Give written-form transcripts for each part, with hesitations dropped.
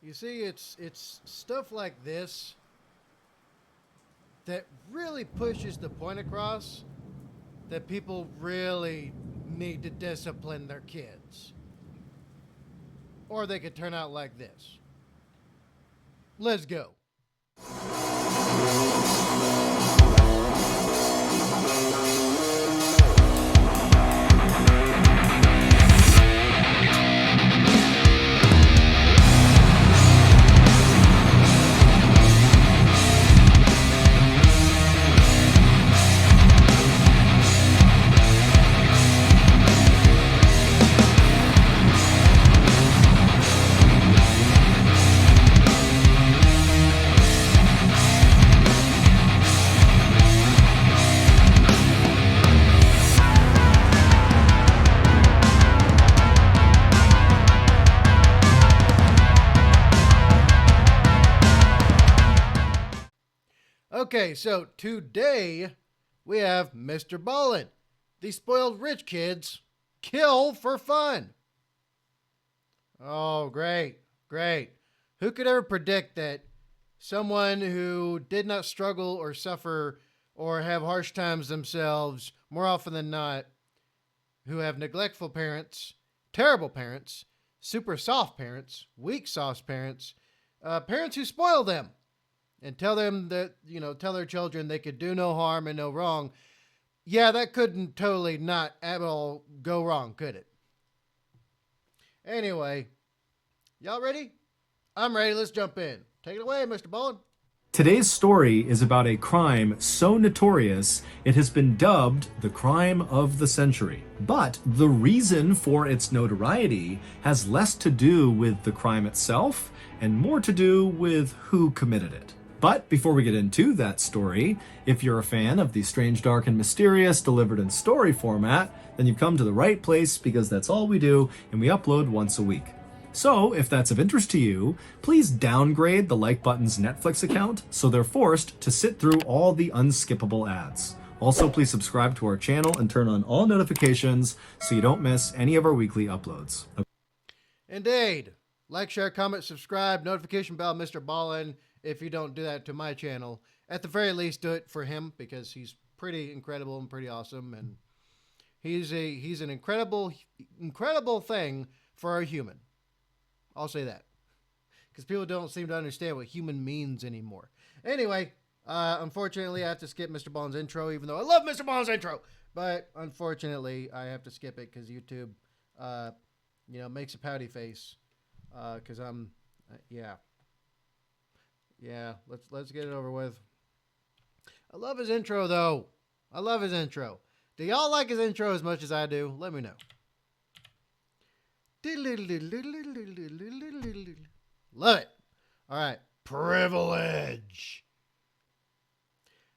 You see, it's stuff like this that really pushes the point across that people really need to discipline their kids. Or they could turn out like this. Let's go. Okay, so today we have MrBallen. These spoiled rich kids kill for fun. Oh, great, great. Who could ever predict that someone who did not struggle or suffer or have harsh times themselves, more often than not, who have neglectful parents, terrible parents, super soft parents, weak soft parents, parents who spoil them, and tell them that, tell their children they could do no harm and no wrong. Yeah, that couldn't totally not at all go wrong, could it? Anyway, y'all ready? I'm ready. Let's jump in. Take it away, MrBallen. Today's story is about a crime so notorious it has been dubbed the crime of the century. But the reason for its notoriety has less to do with the crime itself and more to do with who committed it. But before we get into that story, if you're a fan of the strange, dark, and mysterious delivered in story format, then you've come to the right place because that's all we do and we upload once a week. So if that's of interest to you, please downgrade the Like Button's Netflix account so they're forced to sit through all the unskippable ads. Also, please subscribe to our channel and turn on all notifications so you don't miss any of our weekly uploads. Indeed. Like, share, comment, subscribe, notification bell, MrBallen. If you don't do that to my channel, at the very least, do it for him because he's pretty incredible and pretty awesome, and he's an incredible thing for a human. I'll say that because people don't seem to understand what human means anymore. Anyway, unfortunately, I have to skip MrBallen's intro, even though I love MrBallen's intro. But unfortunately, I have to skip it because YouTube, makes a pouty face. Because yeah, let's get it over with. I love his intro though. I love his intro. Do y'all like his intro as much as I do? Let me know. Love it. All right, privilege.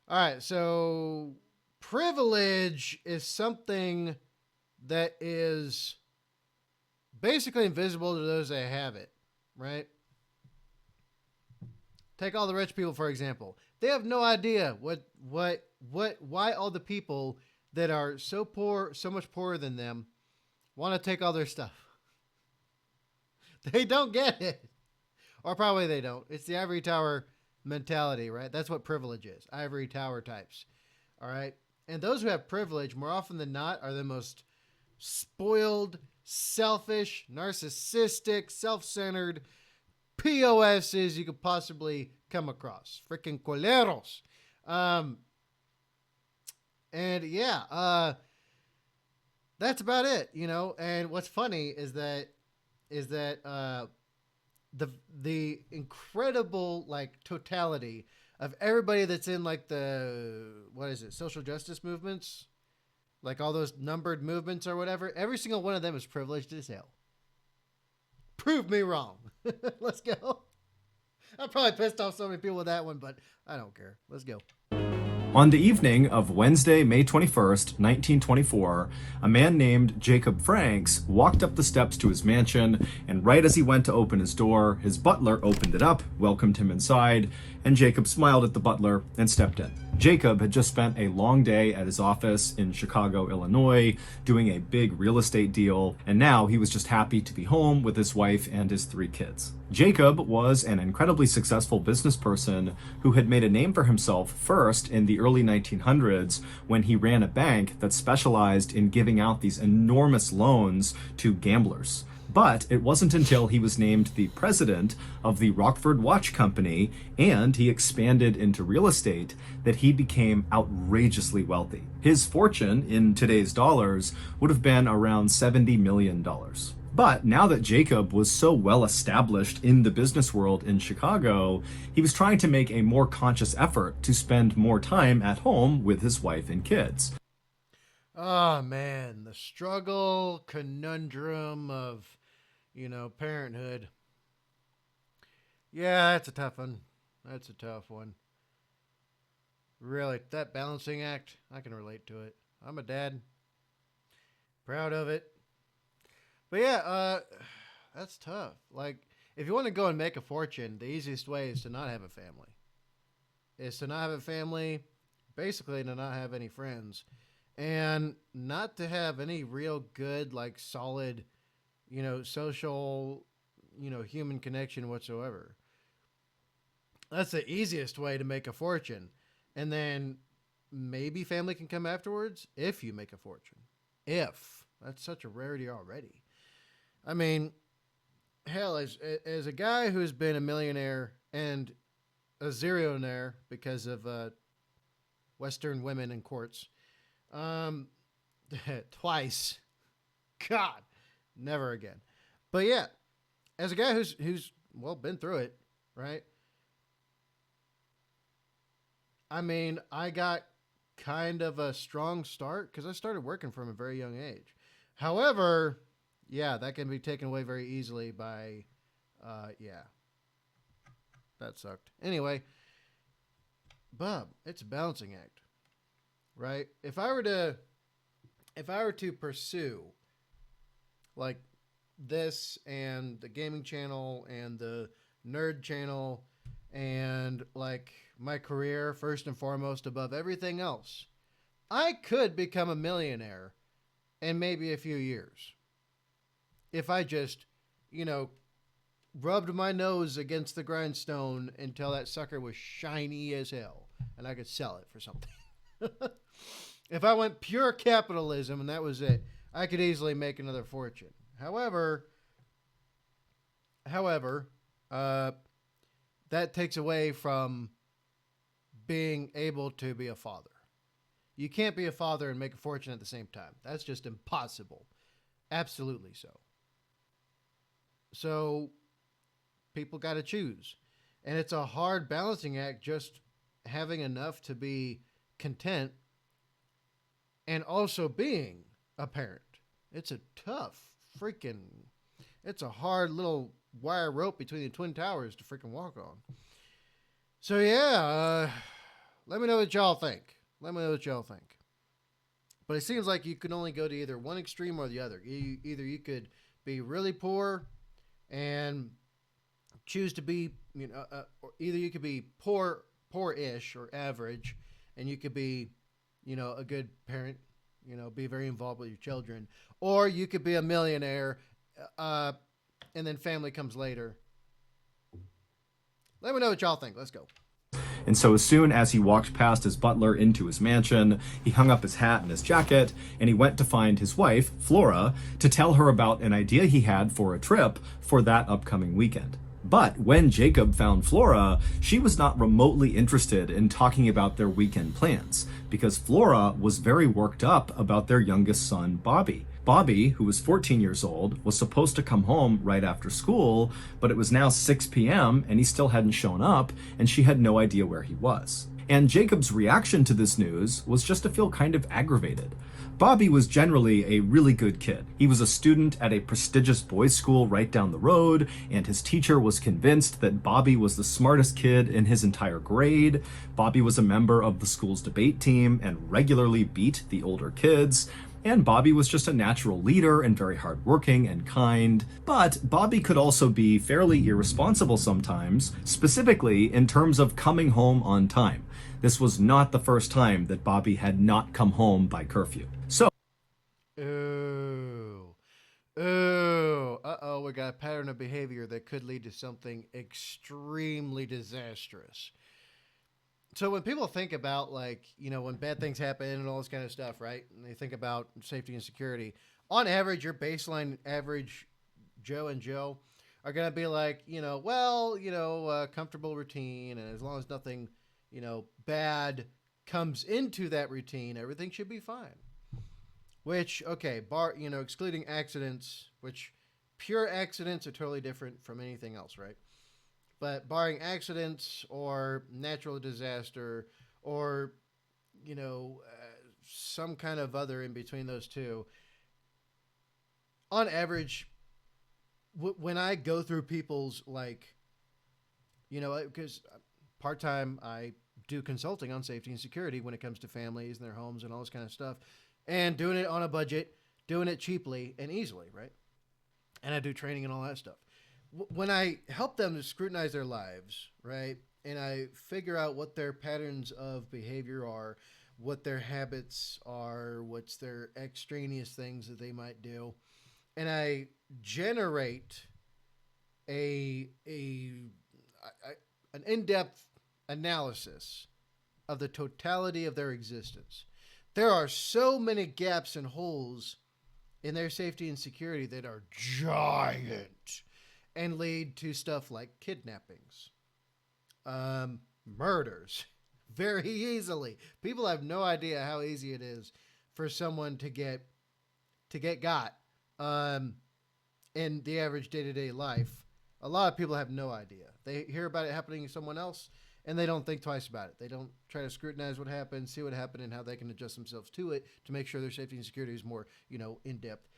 All right, so privilege is something that is basically invisible to those that have it, right? Take all the rich people, for example. They have no idea why all the people that are so poor, so much poorer than them, want to take all their stuff. They don't get it. Or probably they don't. It's the ivory tower mentality, right? That's what privilege is. Ivory tower types. All right? And those who have privilege, more often than not, are the most spoiled, selfish, narcissistic, self-centered POSs you could possibly come across. Freaking culeros. That's about it, And what's funny is that the incredible totality of everybody that's in the social justice movements, like all those numbered movements or whatever, every single one of them is privileged as hell. Prove me wrong. Let's go. I probably pissed off so many people with that one, but I don't care. Let's go. On the evening of Wednesday, May 21st, 1924, a man named Jacob Franks walked up the steps to his mansion, and right as he went to open his door, his butler opened it up, welcomed him inside, and Jacob smiled at the butler and stepped in. Jacob had just spent a long day at his office in Chicago, Illinois, doing a big real estate deal, and now he was just happy to be home with his wife and his 3 kids. Jacob was an incredibly successful business person who had made a name for himself first in the early 1900s when he ran a bank that specialized in giving out these enormous loans to gamblers. But it wasn't until he was named the president of the Rockford Watch Company and he expanded into real estate that he became outrageously wealthy. His fortune in today's dollars would have been around $70 million. But now that Jacob was so well established in the business world in Chicago, he was trying to make a more conscious effort to spend more time at home with his wife and kids. Oh man, the struggle, conundrum of, parenthood. Yeah, that's a tough one. That's a tough one. Really, that balancing act, I can relate to it. I'm a dad. Proud of it. But yeah, that's tough. Like, if you want to go and make a fortune, the easiest way is to not have a family. Basically to not have any friends. And not to have any real good, like, solid, social, human connection whatsoever. That's the easiest way to make a fortune. And then maybe family can come afterwards if you make a fortune. If. That's such a rarity already. I mean, hell, as a guy who's been a millionaire and a zeronaire because of Western women in courts, twice. God, never again. But yeah, as a guy who's been through it, right? I mean, I got kind of a strong start because I started working from a very young age. However, yeah, that can be taken away very easily by, that sucked. Anyway, Bob, it's a balancing act, right? If I were to pursue like this and the gaming channel and the nerd channel and like my career first and foremost above everything else, I could become a millionaire in maybe a few years. If I just, rubbed my nose against the grindstone until that sucker was shiny as hell and I could sell it for something. If I went pure capitalism and that was it, I could easily make another fortune. However, that takes away from being able to be a father. You can't be a father and make a fortune at the same time. That's just impossible. Absolutely so. So people got to choose. And it's a hard balancing act just having enough to be content and also being a parent. It's a tough it's a hard little wire rope between the Twin Towers to freaking walk on. So yeah, let me know what y'all think. But it seems like you can only go to either one extreme or the other. Either you could be really poor and choose to be, or either you could be poor-ish or average, and you could be, a good parent, be very involved with your children, or you could be a millionaire, and then family comes later. Let me know what y'all think. Let's go. And so as soon as he walked past his butler into his mansion, he hung up his hat and his jacket, and he went to find his wife, Flora, to tell her about an idea he had for a trip for that upcoming weekend. But when Jacob found Flora, she was not remotely interested in talking about their weekend plans, because Flora was very worked up about their youngest son, Bobby. Bobby, who was 14 years old, was supposed to come home right after school, but it was now 6 p.m. and he still hadn't shown up, and she had no idea where he was. And Jacob's reaction to this news was just to feel kind of aggravated. Bobby was generally a really good kid. He was a student at a prestigious boys' school right down the road, and his teacher was convinced that Bobby was the smartest kid in his entire grade. Bobby was a member of the school's debate team and regularly beat the older kids. And Bobby was just a natural leader and very hardworking and kind. But Bobby could also be fairly irresponsible sometimes, specifically in terms of coming home on time. This was not the first time that Bobby had not come home by curfew. So, Ooh. Ooh. Uh-oh, we got a pattern of behavior that could lead to something extremely disastrous. So when people think about, like, when bad things happen and all this kind of stuff, right? And they think about safety and security, on average, your baseline average Joe and Joe are going to be like, comfortable routine. And as long as nothing, bad comes into that routine, everything should be fine. Which, okay, excluding accidents, which pure accidents are totally different from anything else, right? But barring accidents or natural disaster or, some kind of other in between those two, on average, when I go through people's, because part-time I do consulting on safety and security when it comes to families and their homes and all this kind of stuff, and doing it on a budget, doing it cheaply and easily, right? And I do training and all that stuff. When I help them to scrutinize their lives, right, and I figure out what their patterns of behavior are, what their habits are, what's their extraneous things that they might do, and I generate an in-depth analysis of the totality of their existence, there are so many gaps and holes in their safety and security that are giant and lead to stuff like kidnappings, murders, very easily. People have no idea how easy it is for someone to get got in the average day-to-day life. A lot of people have no idea. They hear about it happening to someone else, and they don't think twice about it. They don't try to scrutinize what happened, see what happened, and how they can adjust themselves to it to make sure their safety and security is more, in-depth.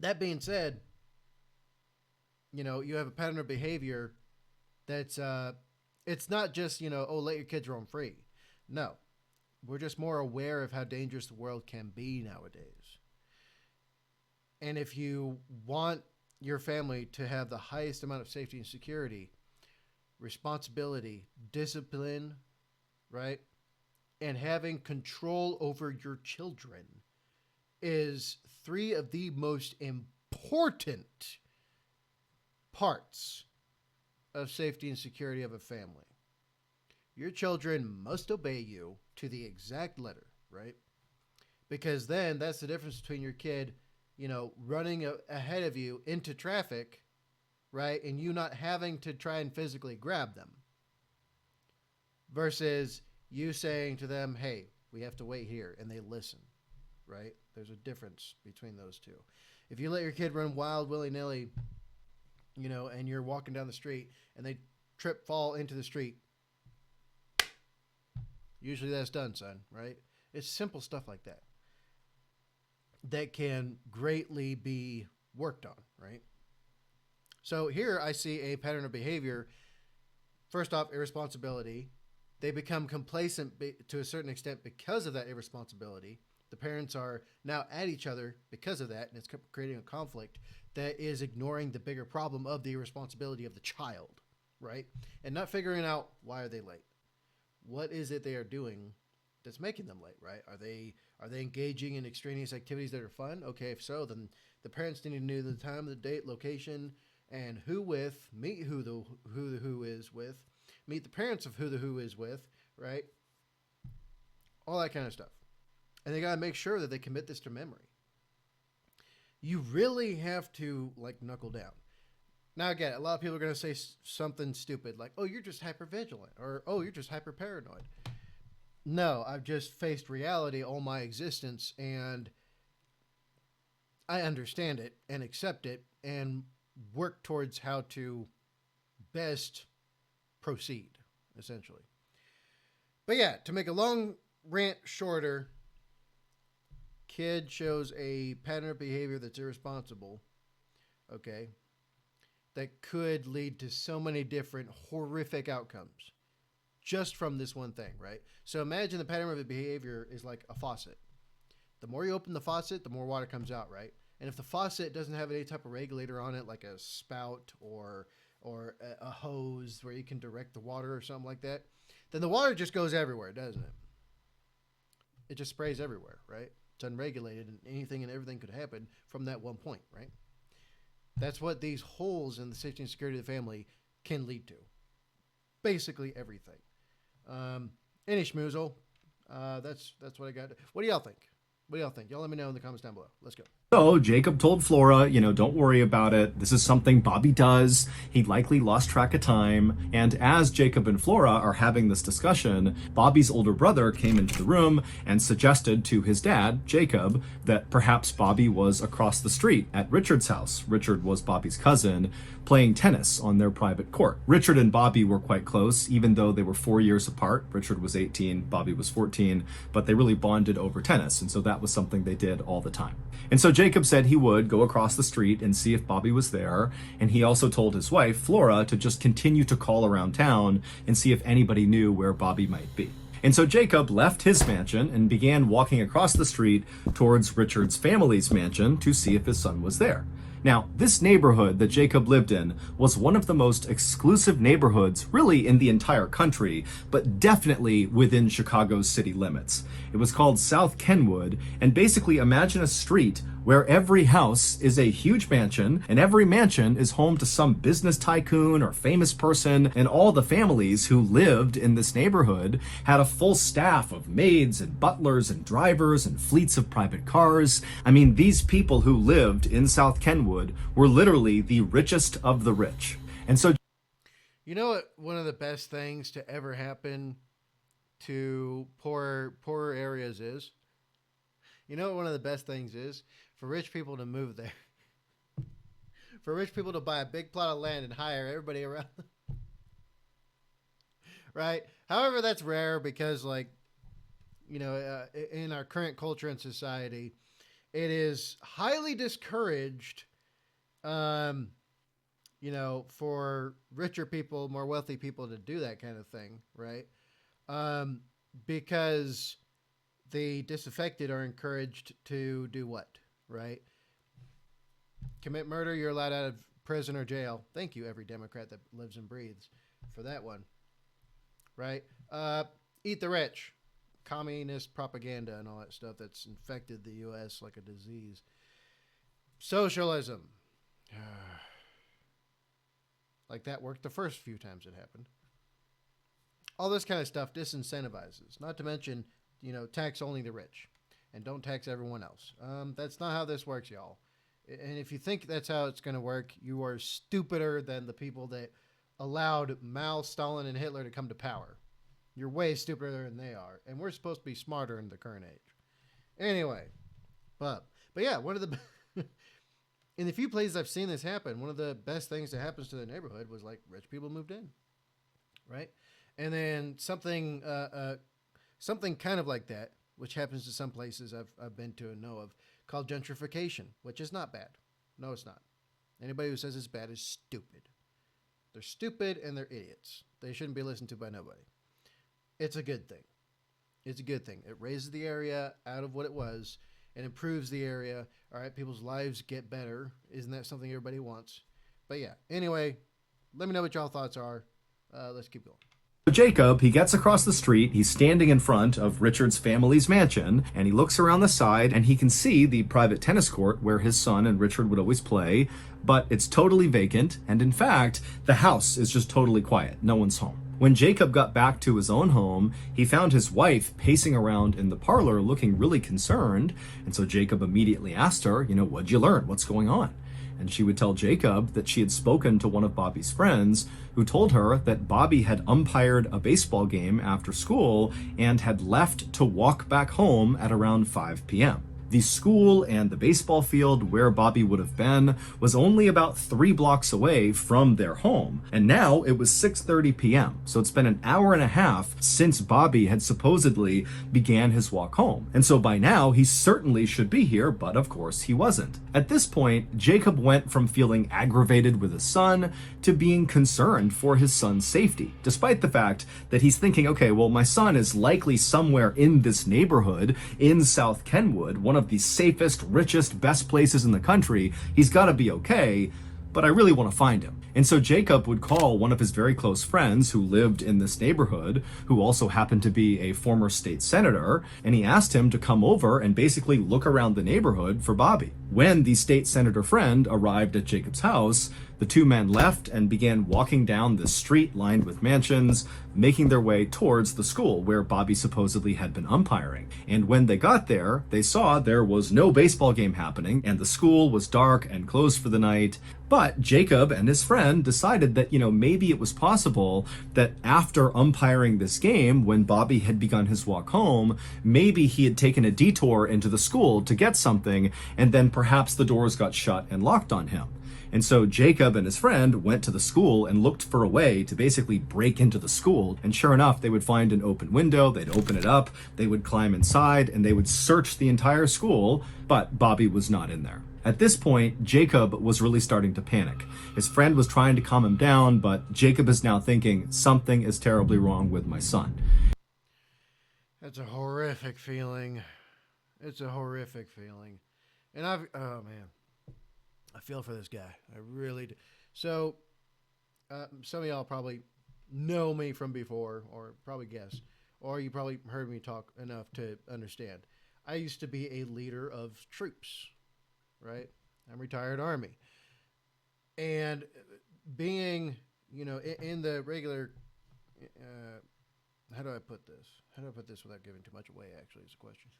That being said, you have a pattern of behavior that's, it's not just, let your kids roam free. No, we're just more aware of how dangerous the world can be nowadays. And if you want your family to have the highest amount of safety and security, responsibility, discipline, right, and having control over your children is three of the most important parts of safety and security of a family. Your children must obey you to the exact letter, right? Because then that's the difference between your kid, running ahead of you into traffic, right? And you not having to try and physically grab them versus you saying to them, hey, we have to wait here, and they listen, right? There's a difference between those two. If you let your kid run wild, willy-nilly, and you're walking down the street and they trip, fall into the street, usually that's done, son, right? It's simple stuff like that that can greatly be worked on, right? So here I see a pattern of behavior. First off, irresponsibility. They become complacent to a certain extent because of that irresponsibility. The parents are now at each other because of that, and it's creating a conflict that is ignoring the bigger problem of the irresponsibility of the child, right? And not figuring out, why are they late? What is it they are doing that's making them late, right? Are they engaging in extraneous activities that are fun? Okay, if so, then the parents need to know the time, the date, location, and who with, meet who the who is with, meet the parents of who the who is with, right? All that kind of stuff. And they got to make sure that they commit this to memory. You really have to, knuckle down. Now, again, a lot of people are going to say something stupid like, oh, you're just hypervigilant, or, oh, you're just hyper-paranoid. No, I've just faced reality all my existence, and I understand it and accept it and work towards how to best proceed, essentially. But yeah, to make a long rant shorter, kid shows a pattern of behavior that's irresponsible, okay, that could lead to so many different horrific outcomes just from this one thing, right? So imagine the pattern of behavior is like a faucet. The more you open the faucet, the more water comes out, right? And if the faucet doesn't have any type of regulator on it, like a spout or a hose where you can direct the water or something like that, then the water just goes everywhere, doesn't it? It just sprays everywhere, right? It's unregulated, and anything and everything could happen from that one point, right? That's what these holes in the safety and security of the family can lead to. Basically everything. Any schmoozle. That's what I got. What do y'all think? What do y'all think? Y'all let me know in the comments down below. Let's go. So Jacob told Flora, don't worry about it. This is something Bobby does. He likely lost track of time. And as Jacob and Flora are having this discussion, Bobby's older brother came into the room and suggested to his dad, Jacob, that perhaps Bobby was across the street at Richard's house. Richard was Bobby's cousin, playing tennis on their private court. Richard and Bobby were quite close, even though they were 4 years apart. Richard was 18, Bobby was 14, but they really bonded over tennis. And so that was something they did all the time. And so Jacob said he would go across the street and see if Bobby was there. And he also told his wife, Flora, to just continue to call around town and see if anybody knew where Bobby might be. And so Jacob left his mansion and began walking across the street towards Richard's family's mansion to see if his son was there. Now, this neighborhood that Jacob lived in was one of the most exclusive neighborhoods really in the entire country, but definitely within Chicago's city limits. It was called South Kenwood, and basically imagine a street where every house is a huge mansion, and every mansion is home to some business tycoon or famous person, and all the families who lived in this neighborhood had a full staff of maids and butlers and drivers and fleets of private cars. I mean, these people who lived in South Kenwood were literally the richest of the rich. And so, you know what one of the best things to ever happen to poorer areas is? You know what one of the best things is? For rich people to move there. For rich people to buy a big plot of land and hire everybody around. Right? However, that's rare because, in our current culture and society, it is highly discouraged, for richer people, more wealthy people to do that kind of thing, right? Because the disaffected are encouraged to do what? Right? Commit murder, you're allowed out of prison or jail. Thank you, every Democrat that lives and breathes, for that one. Right? Eat the rich. Communist propaganda and all that stuff that's infected the U.S. like a disease. Socialism. Like that worked the first few times it happened. All this kind of stuff disincentivizes. Not to mention, tax only the rich. And don't tax everyone else. That's not how this works, y'all. And if you think that's how it's going to work, you are stupider than the people that allowed Mao, Stalin, and Hitler to come to power. You're way stupider than they are. And we're supposed to be smarter in the current age. Anyway. But yeah, one of the... in the few places I've seen this happen, one of the best things that happens to the neighborhood was rich people moved in. Right? And then something kind of like that, which happens to some places I've been to and know of, called gentrification, which is not bad. No, it's not. Anybody who says it's bad is stupid. They're stupid and they're idiots. They shouldn't be listened to by nobody. It's a good thing. It's a good thing. It raises the area out of what it was and improves the area. All right, people's lives get better. Isn't that something everybody wants? But yeah, anyway, let me know what y'all thoughts are. Let's keep going. Jacob, he gets across the street, he's standing in front of Richard's family's mansion, and he looks around the side and he can see the private tennis court where his son and Richard would always play, but it's totally vacant, and in fact, the house is just totally quiet. No one's home. When Jacob got back to his own home, he found his wife pacing around in the parlor looking really concerned, and so Jacob immediately asked her, what'd you learn? What's going on? And she would tell Jacob that she had spoken to one of Bobby's friends who told her that Bobby had umpired a baseball game after school and had left to walk back home at around 5 p.m. The school and the baseball field where Bobby would have been was only about 3 blocks away from their home, and now it was 6:30 p.m. So it's been an hour and a half since Bobby had supposedly began his walk home. And so by now he certainly should be here, but of course he wasn't. At this point, Jacob went from feeling aggravated with his son to being concerned for his son's safety, despite the fact that he's thinking, okay, well, my son is likely somewhere in this neighborhood in South Kenwood, one of the safest, richest, best places in the country. He's got to be okay, but I really want to find him. And so Jacob would call one of his very close friends who lived in this neighborhood, who also happened to be a former state senator, and he asked him to come over and basically look around the neighborhood for Bobby. When the state senator friend arrived at Jacob's house, the two men left and began walking down the street lined with mansions, making their way towards the school where Bobby supposedly had been umpiring. And when they got there, they saw there was no baseball game happening, and the school was dark and closed for the night. But Jacob and his friend decided that, maybe it was possible that after umpiring this game, when Bobby had begun his walk home, maybe he had taken a detour into the school to get something, and then perhaps the doors got shut and locked on him. And so Jacob and his friend went to the school and looked for a way to basically break into the school. And sure enough, they would find an open window, they'd open it up, they would climb inside, and they would search the entire school, but Bobby was not in there. At this point, Jacob was really starting to panic. His friend was trying to calm him down, but Jacob is now thinking, something is terribly wrong with my son. That's a horrific feeling. It's a horrific feeling. And oh man, I feel for this guy. I really do. So, some of y'all probably know me from before, or probably guess, or you probably heard me talk enough to understand. I used to be a leader of troops, right? I'm retired Army. And being, in the regular, how do I put this? How do I put this without giving too much away, actually, is a question.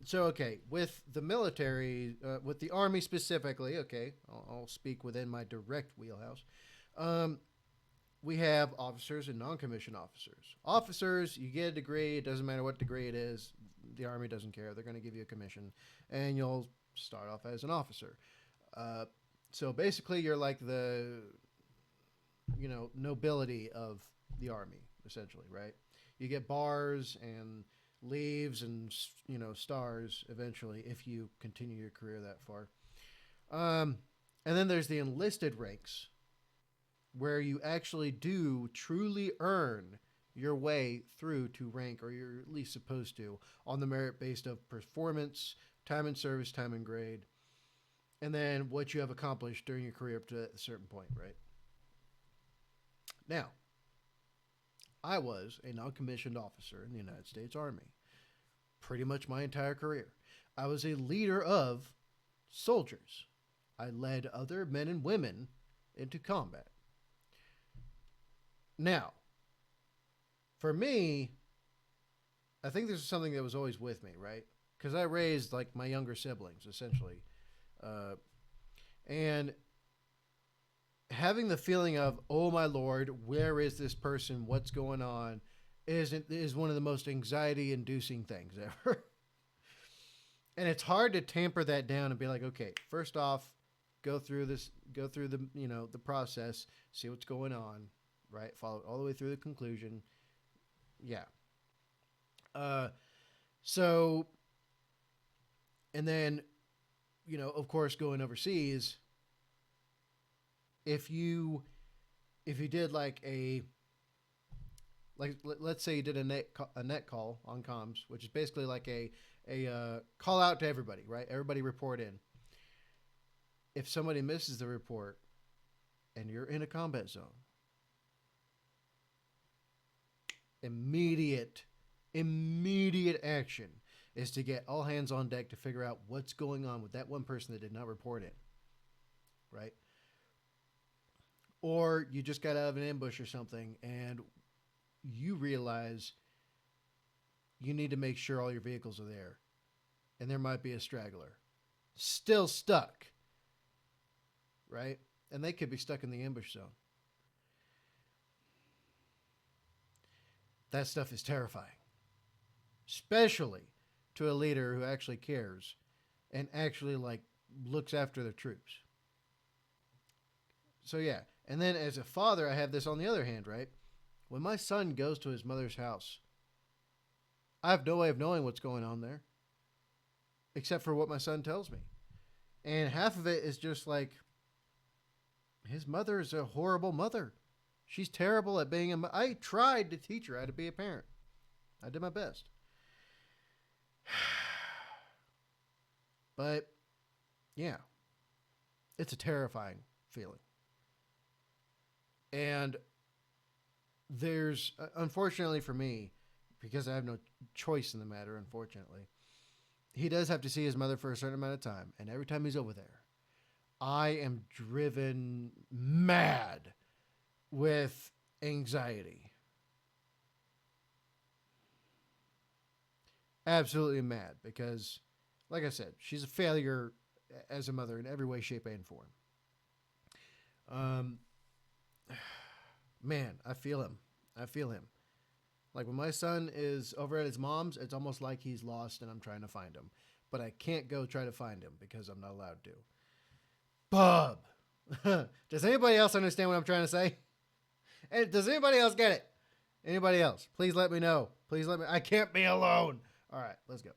So, okay, with the military, with the Army specifically, okay, I'll speak within my direct wheelhouse. We have officers and non-commissioned officers. Officers, you get a degree, it doesn't matter what degree it is, the Army doesn't care, they're going to give you a commission, and you'll start off as an officer. So basically, you're like the, nobility of the Army, essentially, right? You get bars and leaves and, stars eventually if you continue your career that far. And then there's the enlisted ranks, where you actually do truly earn your way through to rank, or you're at least supposed to, on the merit based of performance, time in service, time in grade, and then what you have accomplished during your career up to a certain point, right? Now, I was a non-commissioned officer in the United States Army pretty much my entire career. I was a leader of soldiers. I led other men and women into combat. Now, for me, I think this is something that was always with me, right? Because I raised like my younger siblings, essentially. And having the feeling of, oh my Lord, where is this person? What's going on? Is one of the most anxiety-inducing things ever. And it's hard to tamper that down and be like, okay, first off, go through the the process, see what's going on, right? Follow it all the way through the conclusion. Yeah. So, and then, of course, going overseas, if you did let's say you did a net call on comms, which is basically like a call out to everybody, right? Everybody report in. If somebody misses the report and you're in a combat zone, immediate action is to get all hands on deck to figure out what's going on with that one person that did not report in, right? Or you just got out of an ambush or something and you realize you need to make sure all your vehicles are there, and there might be a straggler still stuck, right? And they could be stuck in the ambush zone. That stuff is terrifying, especially to a leader who actually cares and actually like looks after the troops. So yeah, and then as a father, I have this on the other hand, right? When my son goes to his mother's house, I have no way of knowing what's going on there except for what my son tells me. And half of it is just like, his mother is a horrible mother. She's terrible at being a... I tried to teach her how to be a parent. I did my best. But, yeah. It's a terrifying feeling. And there's, unfortunately for me, because I have no choice in the matter, unfortunately, he does have to see his mother for a certain amount of time. And every time he's over there, I am driven mad with anxiety. Absolutely mad because, like I said, she's a failure as a mother in every way, shape, and form. Man, I feel him. Like when my son is over at his mom's, it's almost like he's lost and I'm trying to find him. But I can't go try to find him because I'm not allowed to. Bub. Does anybody else understand what I'm trying to say? And does anybody else get it? Anybody else? Please let me know. I can't be alone. All right, let's go.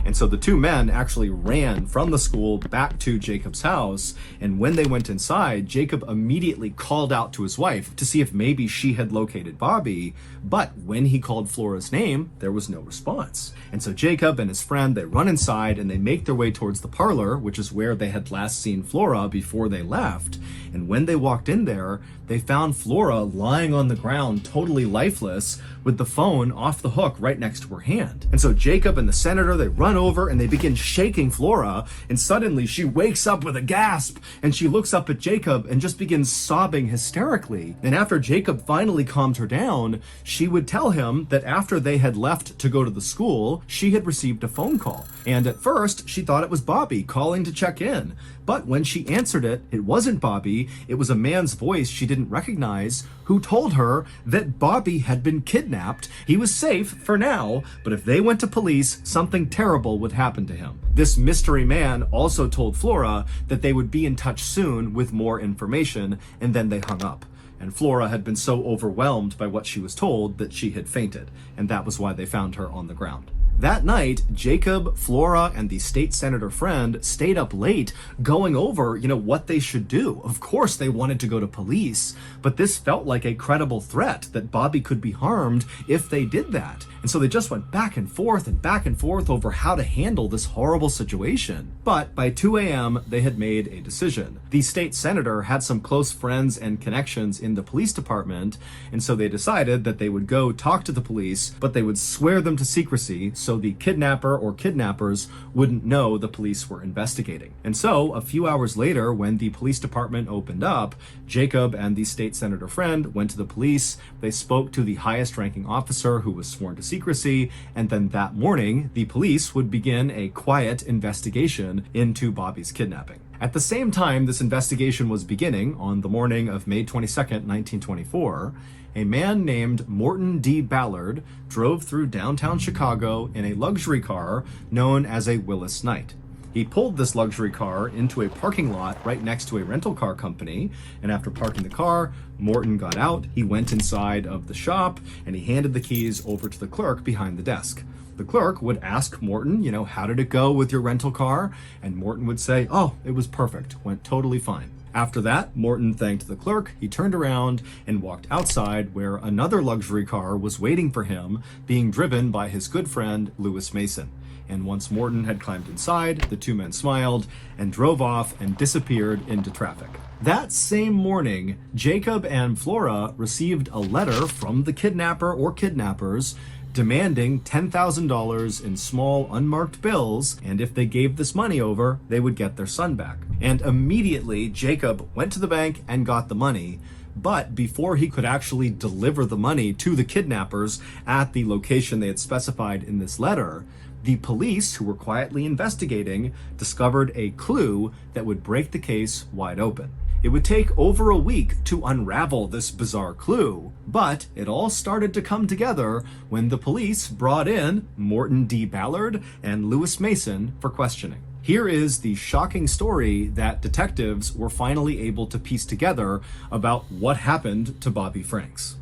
And so the two men actually ran from the school back to Jacob's house. And when they went inside, Jacob immediately called out to his wife to see if maybe she had located Bobby. But when he called Flora's name, there was no response. And so Jacob and his friend, they run inside and they make their way towards the parlor, which is where they had last seen Flora before they left. And when they walked in there, they found Flora lying on the ground, totally lifeless, with the phone off the hook right next to her hand. And so Jacob and the senator, they run over and they begin shaking Flora, and suddenly she wakes up with a gasp and she looks up at Jacob and just begins sobbing hysterically. And after Jacob finally calmed her down, she would tell him that after they had left to go to the school, she had received a phone call. And at first, she thought it was Bobby calling to check in. But when she answered it, it wasn't Bobby. It was a man's voice she didn't recognize who told her that Bobby had been kidnapped. He was safe for now, but if they went to police, something terrible would happen to him. This mystery man also told Flora that they would be in touch soon with more information, and then they hung up. And Flora had been so overwhelmed by what she was told that she had fainted, and that was why they found her on the ground. That night, Jacob, Flora, and the state senator friend stayed up late going over, what they should do. Of course, they wanted to go to police, but this felt like a credible threat that Bobby could be harmed if they did that. And so they just went back and forth over how to handle this horrible situation. But by 2 a.m., they had made a decision. The state senator had some close friends and connections in the police department, and so they decided that they would go talk to the police, but they would swear them to secrecy so the kidnapper or kidnappers wouldn't know the police were investigating. And so, a few hours later, when the police department opened up, Jacob and the state senator friend went to the police. They spoke to the highest ranking officer who was sworn to secrecy, and then that morning, the police would begin a quiet investigation into Bobby's kidnapping. At the same time this investigation was beginning, on the morning of May 22nd, 1924, a man named Morton D. Ballard drove through downtown Chicago in a luxury car known as a Willis Knight. He pulled this luxury car into a parking lot right next to a rental car company, and after parking the car, Morton got out, he went inside of the shop, and he handed the keys over to the clerk behind the desk. The clerk would ask Morton, how did it go with your rental car? And Morton would say, oh, it was perfect, went totally fine. After that, Morton thanked the clerk, he turned around and walked outside where another luxury car was waiting for him, being driven by his good friend, Lewis Mason. And once Morton had climbed inside, the two men smiled and drove off and disappeared into traffic. That same morning, Jacob and Flora received a letter from the kidnapper or kidnappers demanding $10,000 in small unmarked bills, and if they gave this money over, they would get their son back. And immediately, Jacob went to the bank and got the money, but before he could actually deliver the money to the kidnappers at the location they had specified in this letter, the police, who were quietly investigating, discovered a clue that would break the case wide open. It would take over a week to unravel this bizarre clue, but it all started to come together when the police brought in Morton D. Ballard and Lewis Mason for questioning. Here is the shocking story that detectives were finally able to piece together about what happened to Bobby Franks.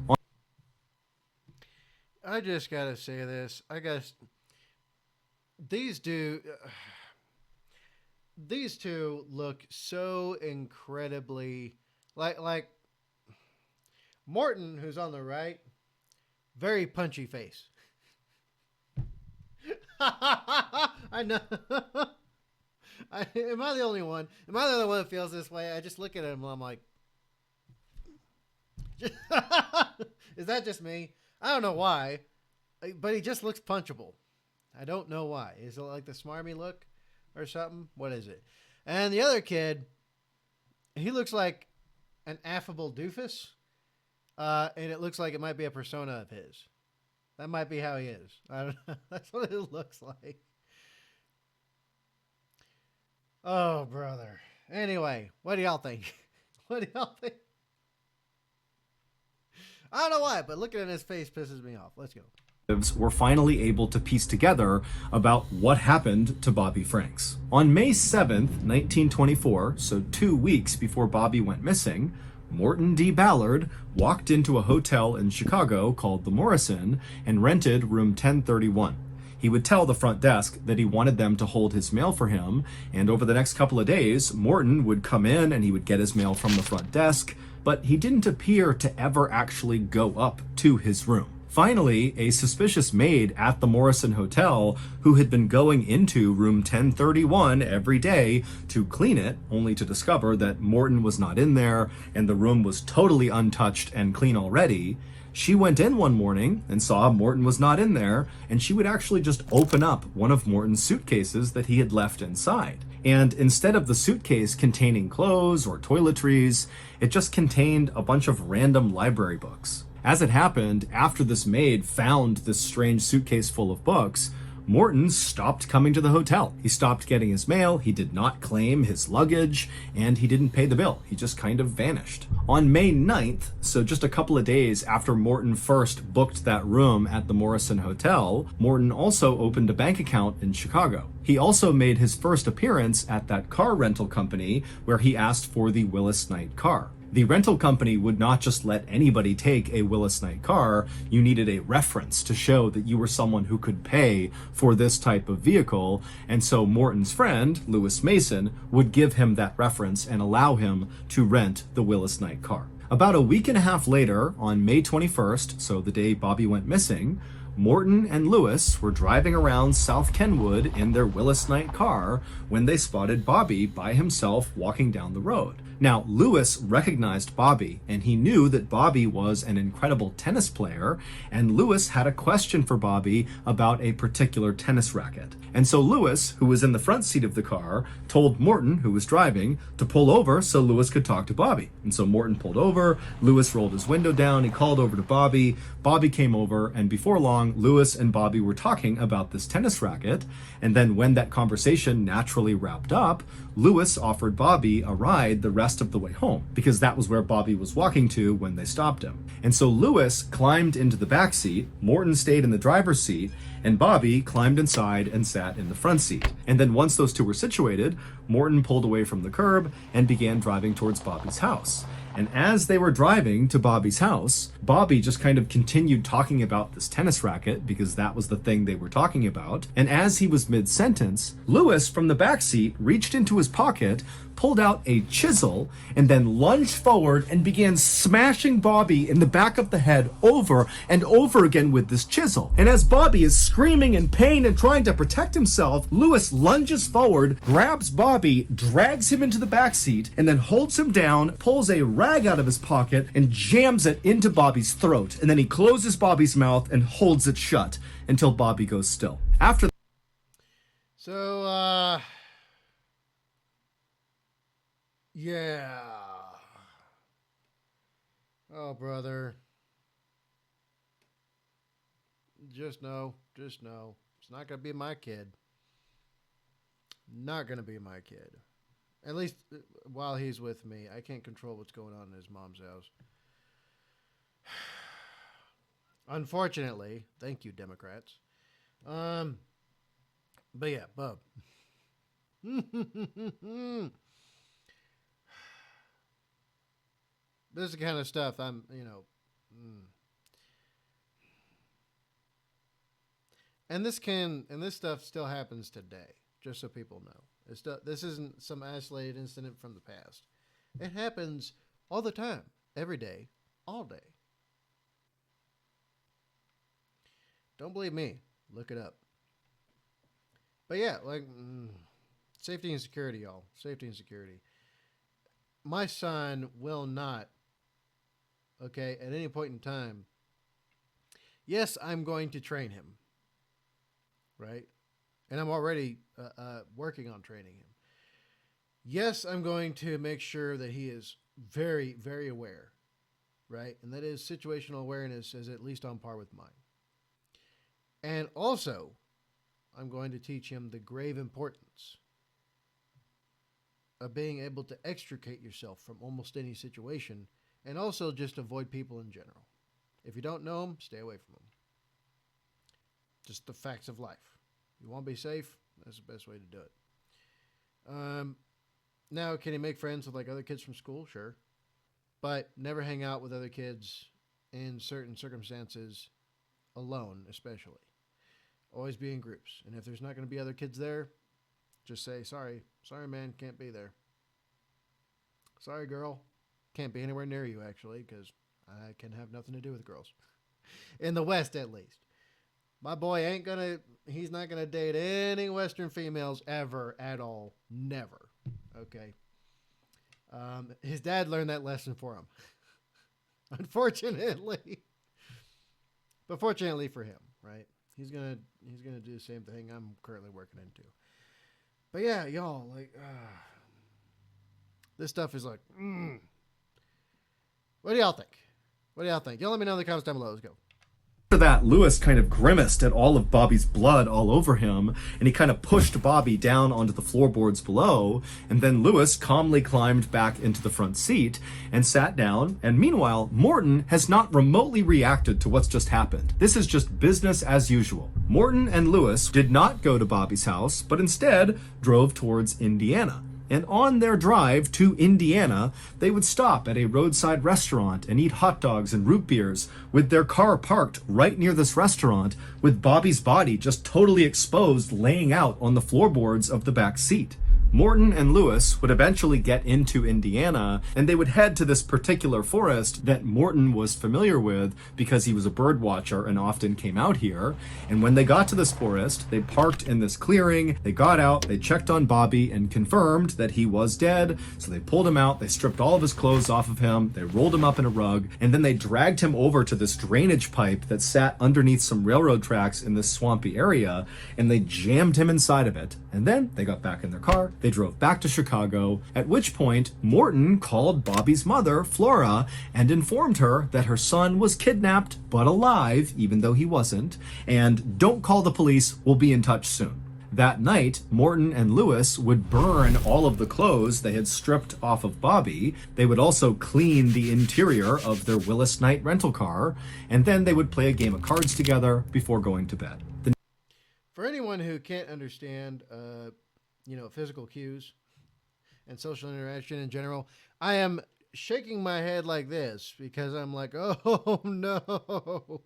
I just gotta say this. I guess these two look so incredibly like Morton, who's on the right, very punchy face. I know. Am I the only one? Am I the only one that feels this way? I just look at him and I'm like, is that just me? I don't know why, but he just looks punchable. I don't know why. Is it like the smarmy look or something? What is it? And the other kid, he looks like an affable doofus, and it looks like it might be a persona of his. That might be how he is. I don't know. That's what it looks like. Oh, brother. Anyway, what do y'all think? What do y'all think? I don't know why, but looking at his face pisses me off. Let's go. Were finally able to piece together about what happened to Bobby Franks. On May 7th, 1924, so 2 weeks before Bobby went missing, Morton D. Ballard walked into a hotel in Chicago called the Morrison and rented room 1031. He would tell the front desk that he wanted them to hold his mail for him, and over the next couple of days, Morton would come in and he would get his mail from the front desk, but he didn't appear to ever actually go up to his room. Finally, a suspicious maid at the Morrison Hotel, who had been going into room 1031 every day to clean it, only to discover that Morton was not in there and the room was totally untouched and clean already, she went in one morning and saw Morton was not in there, and she would actually just open up one of Morton's suitcases that he had left inside. And instead of the suitcase containing clothes or toiletries, it just contained a bunch of random library books. As it happened, after this maid found this strange suitcase full of books, Morton stopped coming to the hotel. He stopped getting his mail, he did not claim his luggage, and he didn't pay the bill. He just kind of vanished. On May 9th, so just a couple of days after Morton first booked that room at the Morrison Hotel, Morton also opened a bank account in Chicago. He also made his first appearance at that car rental company where he asked for the Willis Knight car. The rental company would not just let anybody take a Willis Knight car. You needed a reference to show that you were someone who could pay for this type of vehicle. And so Morton's friend, Lewis Mason, would give him that reference and allow him to rent the Willis Knight car. About a week and a half later, on May 21st, so the day Bobby went missing, Morton and Lewis were driving around South Kenwood in their Willis Knight car when they spotted Bobby by himself walking down the road. Now, Lewis recognized Bobby, and he knew that Bobby was an incredible tennis player, and Lewis had a question for Bobby about a particular tennis racket. And so Lewis, who was in the front seat of the car, told Morton, who was driving, to pull over so Lewis could talk to Bobby. And so Morton pulled over, Lewis rolled his window down, he called over to Bobby, Bobby came over, and before long, Lewis and Bobby were talking about this tennis racket. And then when that conversation naturally wrapped up, Lewis offered Bobby a ride the rest of the way home, because that was where Bobby was walking to when they stopped him. And so Lewis climbed into the back seat, Morton stayed in the driver's seat, and Bobby climbed inside and sat in the front seat. And then once those two were situated, Morton pulled away from the curb and began driving towards Bobby's house. And as they were driving to Bobby's house, Bobby just kind of continued talking about this tennis racket because that was the thing they were talking about. And as he was mid-sentence, Lewis from the back seat reached into his pocket, pulled out a chisel, and then lunged forward and began smashing Bobby in the back of the head over and over again with this chisel. And as Bobby is screaming in pain and trying to protect himself, Lewis lunges forward, grabs Bobby, drags him into the back seat, and then holds him down, pulls a rag out of his pocket, and jams it into Bobby's throat. And then he closes Bobby's mouth and holds it shut until Bobby goes still. After yeah. Oh, brother. Just know. It's not going to be my kid. Not going to be my kid. At least while he's with me. I can't control what's going on in his mom's house. Unfortunately, thank you, Democrats. But yeah, Bub. This is the kind of stuff I'm, and this stuff still happens today, just so people know. This isn't some isolated incident from the past. It happens all the time, every day, all day. Don't believe me. Look it up. But yeah, safety and security, y'all. Safety and security. My son will not, okay, at any point in time, yes, I'm going to train him, right? And I'm already working on training him. Yes, I'm going to make sure that he is very, very aware, right? And that his situational awareness is at least on par with mine. And also, I'm going to teach him the grave importance of being able to extricate yourself from almost any situation, and also just avoid people in general. If you don't know them, stay away from them. Just the facts of life. You want to be safe? That's the best way to do it. Now, can he make friends with other kids from school? Sure. But never hang out with other kids in certain circumstances alone, especially. Always be in groups. And if there's not going to be other kids there, just say, sorry, man, can't be there. Sorry, girl, can't be anywhere near you, actually, because I can have nothing to do with girls. In the West, at least. My boy he's not going to date any Western females ever, at all. Never. Okay. His dad learned that lesson for him. Unfortunately. But fortunately for him, right? He's gonna do the same thing I'm currently working into. But yeah, y'all, this stuff is what do y'all think? Y'all let me know in the comments down below. Let's go. After that, Lewis kind of grimaced at all of Bobby's blood all over him, and he kind of pushed Bobby down onto the floorboards below, and then Lewis calmly climbed back into the front seat and sat down, and meanwhile, Morton has not remotely reacted to what's just happened. This is just business as usual. Morton and Lewis did not go to Bobby's house, but instead drove towards Indiana. And on their drive to Indiana, they would stop at a roadside restaurant and eat hot dogs and root beers with their car parked right near this restaurant, with Bobby's body just totally exposed, laying out on the floorboards of the back seat. Morton and Lewis would eventually get into Indiana, and they would head to this particular forest that Morton was familiar with because he was a bird watcher and often came out here. And when they got to this forest, they parked in this clearing, they got out, they checked on Bobby and confirmed that he was dead. So they pulled him out, they stripped all of his clothes off of him, they rolled him up in a rug, and then they dragged him over to this drainage pipe that sat underneath some railroad tracks in this swampy area, and they jammed him inside of it. And then they got back in their car, they drove back to Chicago, at which point Morton called Bobby's mother, Flora, and informed her that her son was kidnapped but alive, even though he wasn't, and don't call the police, we'll be in touch soon. That night, Morton and Lewis would burn all of the clothes they had stripped off of Bobby. They would also clean the interior of their Willis Knight rental car, and then they would play a game of cards together before going to bed. For anyone who can't understand, physical cues and social interaction in general, I am shaking my head like this because I'm like, oh no.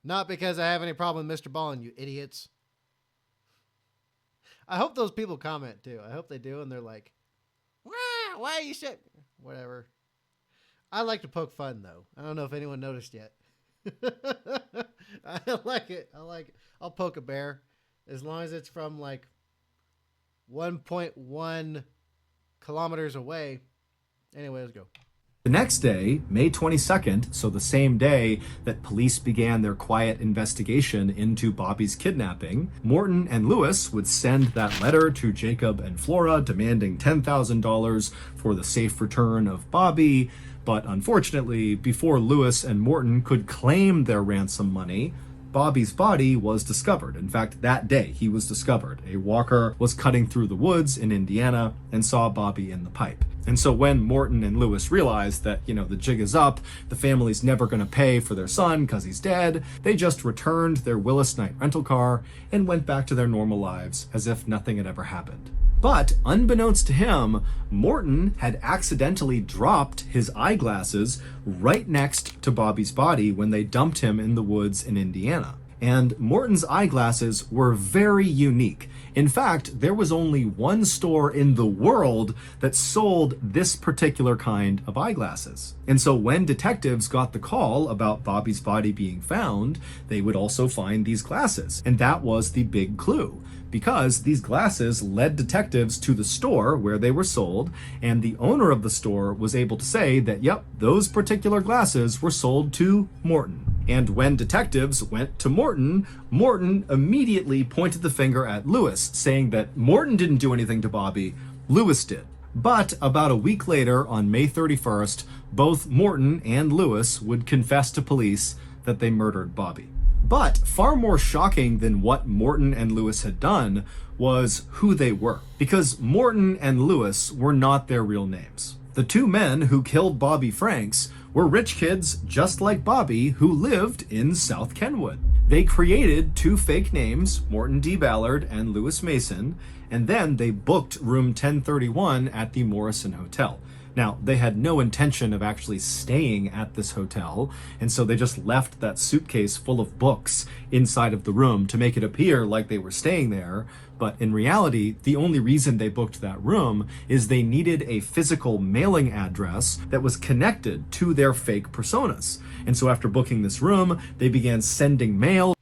Not because I have any problem with MrBallen, you idiots. I hope those people comment too. I hope they do, and thare like, why are you shit? Whatever. I like to poke fun though. I don't know if anyone noticed yet. I like it. I'll poke a bear as long as it's from 1.1 kilometers away. Anyway, let's go. The next day, May 22nd, so the same day that police began their quiet investigation into Bobby's kidnapping, Morton and Lewis would send that letter to Jacob and Flora demanding $10,000 for the safe return of Bobby. But unfortunately, before Lewis and Morton could claim their ransom money, Bobby's body was discovered. In fact, that day he was discovered. A walker was cutting through the woods in Indiana and saw Bobby in the pipe. And so when Morton and Lewis realized that, the jig is up, the family's never going to pay for their son because he's dead, they just returned their Willis Knight rental car and went back to their normal lives as if nothing had ever happened. But unbeknownst to him, Morton had accidentally dropped his eyeglasses right next to Bobby's body when they dumped him in the woods in Indiana. And Morton's eyeglasses were very unique. In fact, there was only one store in the world that sold this particular kind of eyeglasses. And so when detectives got the call about Bobby's body being found, they would also find these glasses. And that was the big clue, because these glasses led detectives to the store where they were sold, and the owner of the store was able to say that, yep, those particular glasses were sold to Morton. And when detectives went to Morton, Morton immediately pointed the finger at Lewis, saying that Morton didn't do anything to Bobby, Lewis did. But about a week later, on May 31st, both Morton and Lewis would confess to police that they murdered Bobby. But far more shocking than what Morton and Lewis had done was who they were, because Morton and Lewis were not their real names. The two men who killed Bobby Franks were rich kids just like Bobby who lived in South Kenwood. They created two fake names, Morton D. Ballard and Lewis Mason, and then they booked room 1031 at the Morrison Hotel. Now, they had no intention of actually staying at this hotel, and so they just left that suitcase full of books inside of the room to make it appear like they were staying there. But in reality, the only reason they booked that room is they needed a physical mailing address that was connected to their fake personas. And so after booking this room, they began sending mail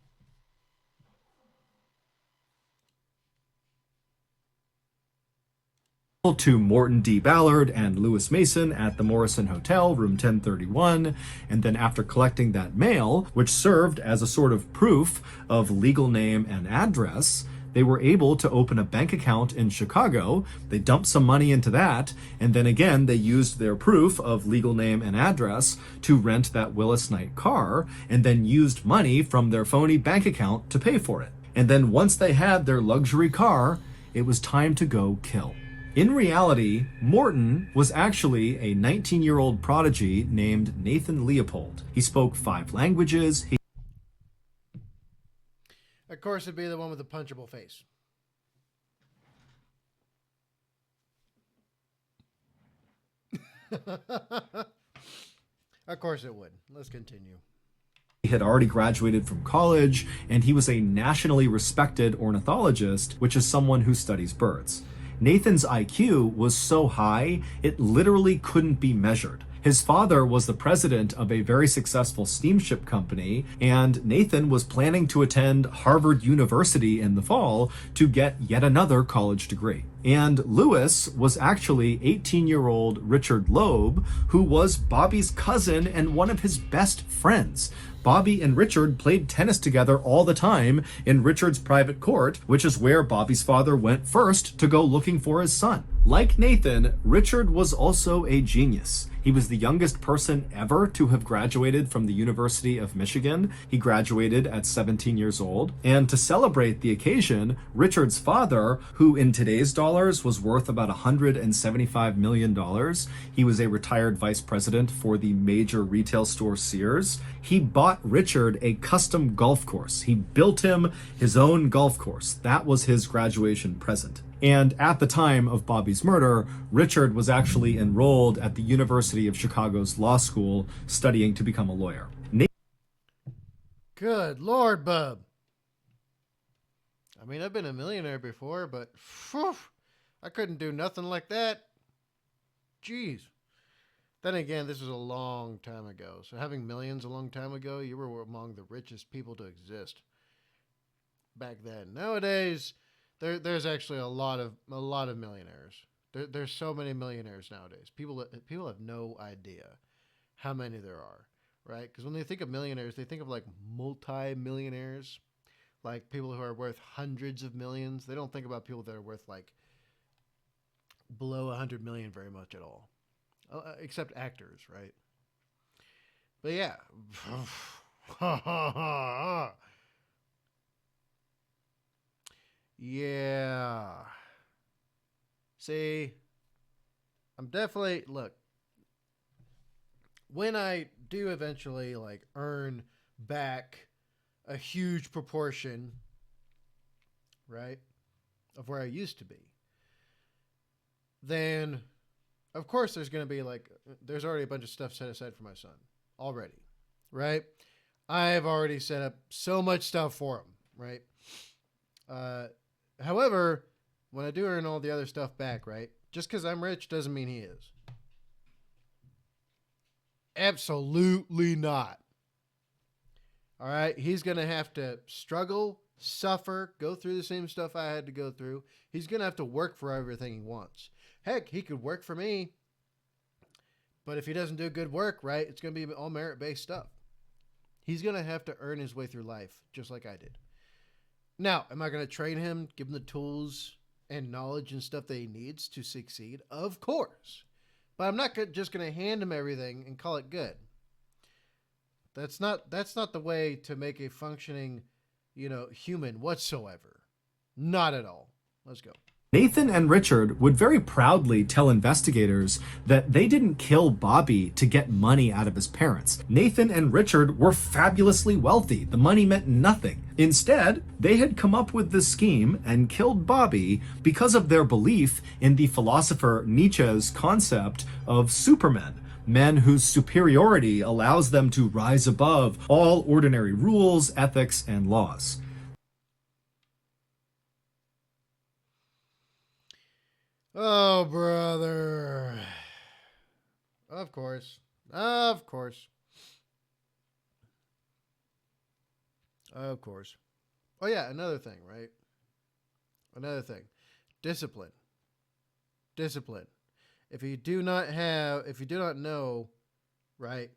to Morton D. Ballard and Lewis Mason at the Morrison Hotel, room 1031, and then after collecting that mail, which served as a sort of proof of legal name and address, they were able to open a bank account in Chicago. They dumped some money into that, and then again, they used their proof of legal name and address to rent that Willis Knight car, and then used money from their phony bank account to pay for it. And then once they had their luxury car, it was time to go kill. In reality, Morton was actually a 19-year-old prodigy named Nathan Leopold. He spoke 5 languages. Of course, it'd be the one with the punchable face. Of course it would. Let's continue. He had already graduated from college, and he was a nationally respected ornithologist, which is someone who studies birds. Nathan's IQ was so high, it literally couldn't be measured. His father was the president of a very successful steamship company, and Nathan was planning to attend Harvard University in the fall to get yet another college degree. And Lewis was actually 18-year-old Richard Loeb, who was Bobby's cousin and one of his best friends. Bobby and Richard played tennis together all the time in Richard's private court, which is where Bobby's father went first to go looking for his son. Like Nathan, Richard was also a genius. He was the youngest person ever to have graduated from the University of Michigan. He graduated at 17 years old. And to celebrate the occasion, Richard's father, who in today's dollars was worth about $175 million, he was a retired vice president for the major retail store Sears. He bought Richard a custom golf course. He built him his own golf course. That was his graduation present. And at the time of Bobby's murder, Richard was actually enrolled at the University of Chicago's law school studying to become a lawyer. Good Lord, bub. I mean, I've been a millionaire before, but phew, I couldn't do nothing like that. Jeez. Then again, this was a long time ago. So having millions a long time ago, you were among the richest people to exist back then. Nowadays, there's actually a lot of millionaires. There's so many millionaires nowadays. People have no idea how many there are, right? Because when they think of millionaires, they think of like multi-millionaires, like people who are worth hundreds of millions. They don't think about people that are worth like below 100 million very much at all, except actors, right? But yeah. Yeah. See, I'm definitely, look, when I do eventually like earn back a huge proportion, right, of where I used to be, then of course there's going to be like, there's already a bunch of stuff set aside for my son already, right? I've already set up so much stuff for him, right? Uh, However, when I do earn all the other stuff back, right, just because I'm rich doesn't mean he is. Absolutely not. All right. He's going to have to struggle, suffer, go through the same stuff I had to go through. He's going to have to work for everything he wants. Heck, he could work for me, but if he doesn't do good work, right, it's going to be all merit based stuff. He's going to have to earn his way through life just like I did. Now, am I going to train him, give him the tools and knowledge and stuff that he needs to succeed? Of course. But I'm not just going to hand him everything and call it good. That's not the way to make a functioning, human whatsoever. Not at all. Let's go. Nathan and Richard would very proudly tell investigators that they didn't kill Bobby to get money out of his parents. Nathan and Richard were fabulously wealthy. The money meant nothing. Instead, they had come up with this scheme and killed Bobby because of their belief in the philosopher Nietzsche's concept of supermen. Men whose superiority allows them to rise above all ordinary rules, ethics, and laws. Oh, brother. Of course. Of course. Of course. Oh, yeah, another thing, right? Another thing. Discipline. Discipline. If you do not know, right,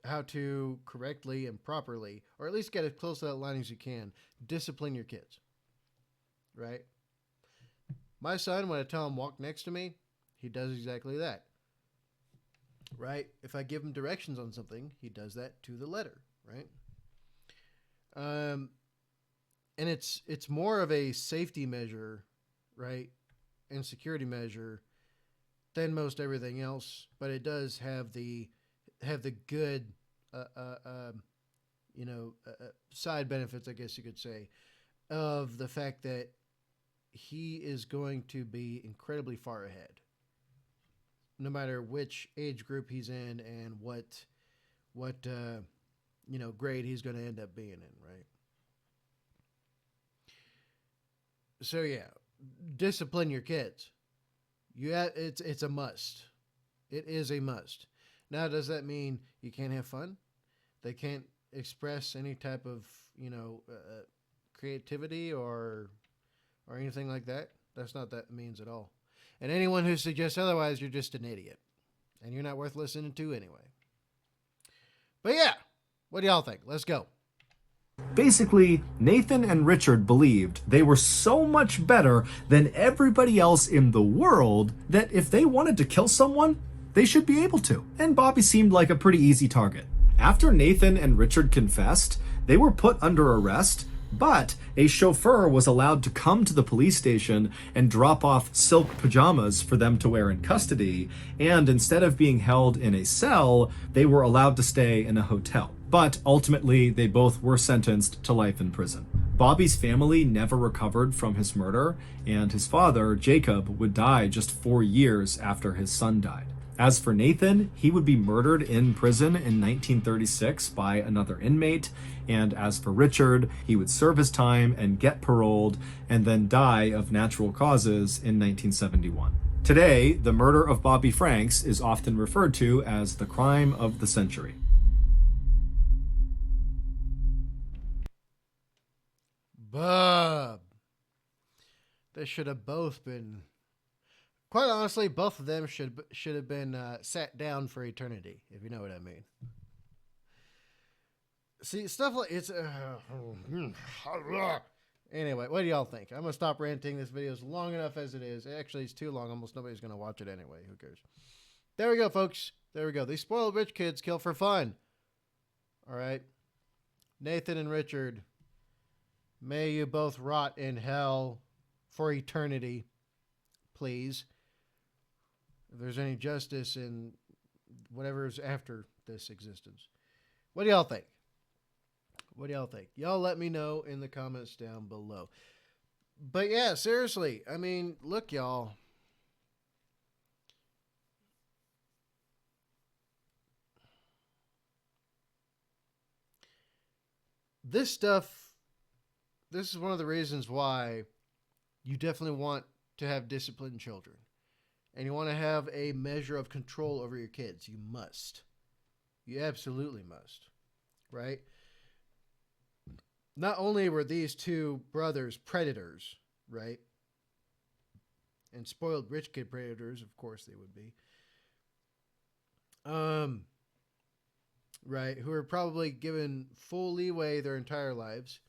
how to correctly and properly, or at least get as close to that line as you can, discipline your kids, right? My son, when I tell him walk next to me, he does exactly that, right? If I give him directions on something, he does that to the letter, right? And it's more of a safety measure, right, and security measure than most everything else, but it does have the good, side benefits, I guess you could say, of the fact that he is going to be incredibly far ahead, no matter which age group he's in and what grade he's going to end up being in, right? So yeah, discipline your kids. It's a must. It is a must. Now, does that mean you can't have fun? They can't express any type of creativity or anything like that? That's not that it means at all. And anyone who suggests otherwise, you're just an idiot, and you're not worth listening to anyway. But yeah, what do y'all think? Let's go. Basically, Nathan and Richard believed they were so much better than everybody else in the world that if they wanted to kill someone, they should be able to. And Bobby seemed like a pretty easy target. After Nathan and Richard confessed, they were put under arrest, but a chauffeur was allowed to come to the police station and drop off silk pajamas for them to wear in custody, and instead of being held in a cell, they were allowed to stay in a hotel. But ultimately, they both were sentenced to life in prison. Bobby's family never recovered from his murder, and his father, Jacob, would die just 4 years after his son died. As for Nathan, he would be murdered in prison in 1936 by another inmate, and as for Richard, he would serve his time and get paroled, and then die of natural causes in 1971. Today, the murder of Bobby Franks is often referred to as the crime of the century. Bub. They should have both been. Quite honestly, both of them should have been sat down for eternity, if you know what I mean. See, stuff like it's. Anyway, what do y'all think? I'm gonna stop ranting. This video is long enough as it is. Actually, it's too long. Almost nobody's gonna watch it anyway. Who cares? There we go, folks. There we go. These spoiled rich kids kill for fun. All right, Nathan and Richard. May you both rot in hell for eternity, please. If there's any justice in whatever is after this existence. What do y'all think? What do y'all think? Y'all let me know in the comments down below. But yeah, seriously, I mean, look, y'all. This stuff, this is one of the reasons why you definitely want to have disciplined children. And you want to have a measure of control over your kids. You must. You absolutely must. Right? Not only were these two brothers predators, right? And spoiled rich kid predators, of course they would be. Right, who are probably given full leeway their entire lives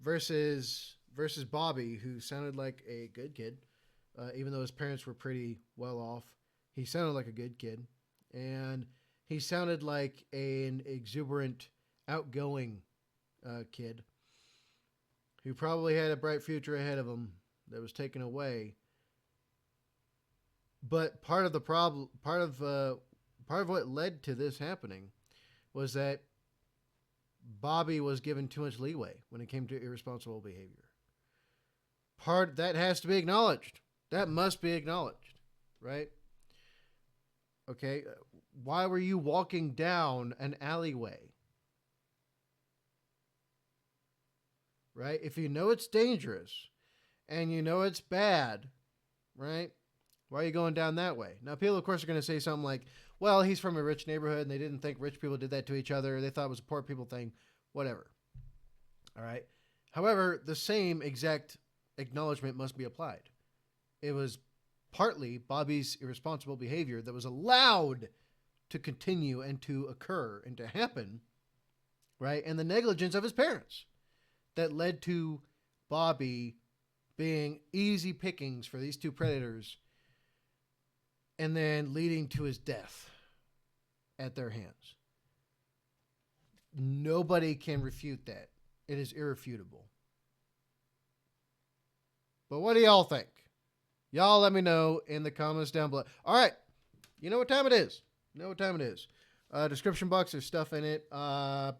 versus Bobby, who sounded like a good kid, even though his parents were pretty well off. He sounded like a good kid, and he sounded like an exuberant, outgoing kid who probably had a bright future ahead of him that was taken away. But part of the problem, part of what led to this happening was that Bobby was given too much leeway when it came to irresponsible behavior. Part that has to be acknowledged. That must be acknowledged, right? Okay, why were you walking down an alleyway? Right? If you know it's dangerous and you know it's bad, right? Why are you going down that way? Now, people, of course, are going to say something like, well, he's from a rich neighborhood and they didn't think rich people did that to each other. They thought it was a poor people thing, whatever. All right. However, the same exact acknowledgement must be applied. It was partly Bobby's irresponsible behavior that was allowed to continue and to occur and to happen, right? And the negligence of his parents that led to Bobby being easy pickings for these two predators and then leading to his death at their hands. Nobody can refute that. It is irrefutable. But what do y'all think? Y'all let me know in the comments down below. All right. You know what time it is. Description box, there's stuff in it. The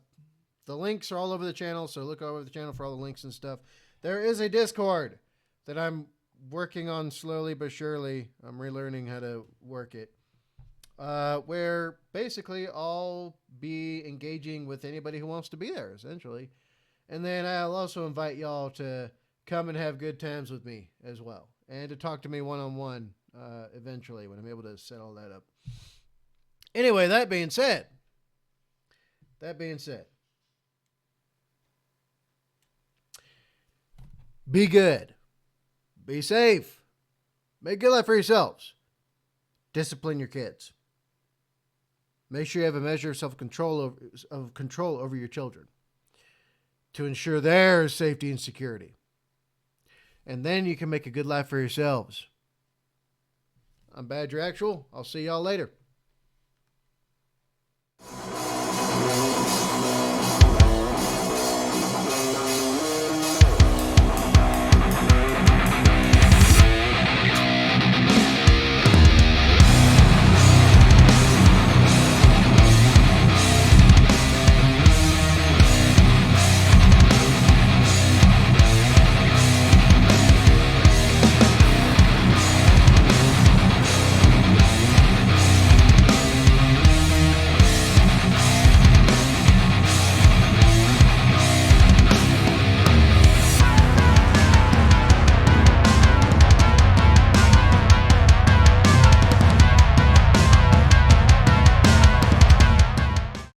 links are all over the channel, so look over the channel for all the links and stuff. There is a Discord that I'm working on slowly but surely. I'm relearning how to work it. Where basically I'll be engaging with anybody who wants to be there, essentially. And then I'll also invite y'all to come and have good times with me as well. And to talk to me one-on-one eventually when I'm able to set all that up. Anyway, that being said, be good. Be safe. Make good life for yourselves. Discipline your kids. Make sure you have a measure of self-control control over your children to ensure their safety and security. And then you can make a good life for yourselves. I'm Badger Actual. I'll see y'all later.